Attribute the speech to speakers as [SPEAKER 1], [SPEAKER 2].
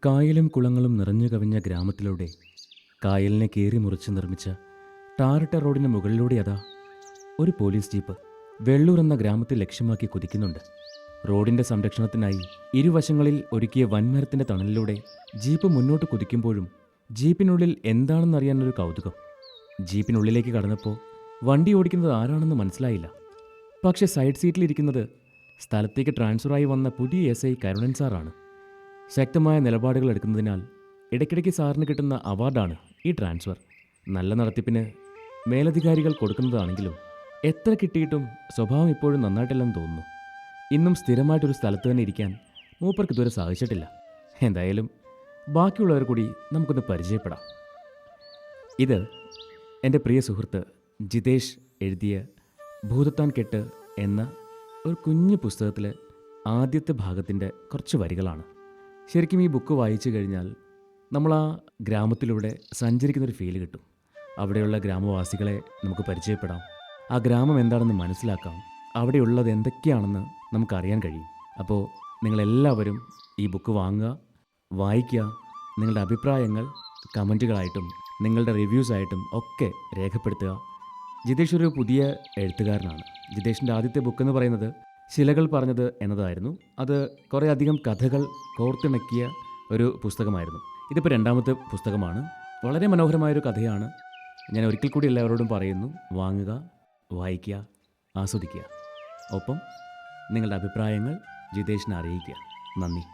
[SPEAKER 1] കായലും കുളങ്ങളും നിറഞ്ഞു കവിഞ്ഞ ഗ്രാമത്തിലൂടെ കായലിനെ കീറി മുറിച്ച് നിർമ്മിച്ച ടാറിട്ട റോഡിന് മുകളിലൂടെ അതാ ഒരു പോലീസ് ജീപ്പ് വെള്ളൂർ എന്ന ഗ്രാമത്തെ ലക്ഷ്യമാക്കി കുതിക്കുന്നുണ്ട്. റോഡിന്റെ സംരക്ഷണത്തിനായി ഇരുവശങ്ങളിൽ ഒരുക്കിയ വൻമരത്തിന്റെ തണലിലൂടെ ജീപ്പ് മുന്നോട്ട് കുതിക്കുമ്പോഴും ജീപ്പിനുള്ളിൽ എന്താണെന്നറിയാനൊരു കൗതുകം. ജീപ്പിനുള്ളിലേക്ക് കടന്നപ്പോൾ വണ്ടി ഓടിക്കുന്നത് ആരാണെന്ന് മനസ്സിലായില്ല. പക്ഷെ സൈഡ് സീറ്റിലിരിക്കുന്നത് സ്ഥലത്തേക്ക് ട്രാൻസ്ഫറായി വന്ന പുതിയ SI കരുണൻ സാറാണ്. ശക്തമായ നിലപാടുകൾ എടുക്കുന്നതിനാൽ ഇടയ്ക്കിടയ്ക്ക് സാറിന് കിട്ടുന്ന അവാർഡാണ് ഈ ട്രാൻസ്ഫർ. നല്ല നടത്തിപ്പിന് മേലധികാരികൾ കൊടുക്കുന്നതാണെങ്കിലും എത്ര കിട്ടിയിട്ടും സ്വഭാവം ഇപ്പോഴും നന്നായിട്ടില്ലെന്ന് തോന്നുന്നു. ഇന്നും സ്ഥിരമായിട്ടൊരു സ്ഥലത്ത് തന്നെ ഇരിക്കാൻ മൂപ്പർക്ക് ഇതുവരെ സാധിച്ചിട്ടില്ല. എന്തായാലും ബാക്കിയുള്ളവർ കൂടി നമുക്കൊന്ന് പരിചയപ്പെടാം. ഇത് എൻ്റെ പ്രിയ സുഹൃത്ത് ജിതേഷ് എഴുതിയ ഭൂതത്താൻ കെട്ട് എന്ന ഒരു കുഞ്ഞു പുസ്തകത്തിലെ ആദ്യത്തെ ഭാഗത്തിൻ്റെ കുറച്ച് വരികളാണ്. ശരിക്കും ഈ ബുക്ക് വായിച്ചു കഴിഞ്ഞാൽ നമ്മൾ ആ ഗ്രാമത്തിലൂടെ സഞ്ചരിക്കുന്നൊരു ഫീൽ കിട്ടും. അവിടെയുള്ള ഗ്രാമവാസികളെ നമുക്ക് പരിചയപ്പെടാം, ആ ഗ്രാമം എന്താണെന്ന് മനസ്സിലാക്കാം, അവിടെയുള്ളത് എന്തൊക്കെയാണെന്ന് നമുക്കറിയാൻ കഴിയും. അപ്പോൾ നിങ്ങളെല്ലാവരും ഈ ബുക്ക് വാങ്ങുക, വായിക്കുക, നിങ്ങളുടെ അഭിപ്രായങ്ങൾ കമൻറ്റുകളായിട്ടും നിങ്ങളുടെ റിവ്യൂസായിട്ടും ഒക്കെ രേഖപ്പെടുത്തുക. ജിതേഷ് ഒരു പുതിയ എഴുത്തുകാരനാണ്. ജിതേഷിൻ്റെ ആദ്യത്തെ ബുക്ക് എന്ന് പറയുന്നത് ശിലകൾ പറഞ്ഞത് എന്നതായിരുന്നു. അത് കുറേ അധികം കഥകൾ കോർത്തിണക്കിയ ഒരു പുസ്തകമായിരുന്നു. ഇതിപ്പോൾ രണ്ടാമത്തെ പുസ്തകമാണ്. വളരെ മനോഹരമായൊരു കഥയാണ്. ഞാൻ ഒരിക്കൽ കൂടി എല്ലാവരോടും പറയുന്നു, വാങ്ങുക, വായിക്കുക, ആസ്വദിക്കുക. ഒപ്പം നിങ്ങളുടെ അഭിപ്രായങ്ങൾ ജിതേഷിനെ അറിയിക്കുക. നന്ദി.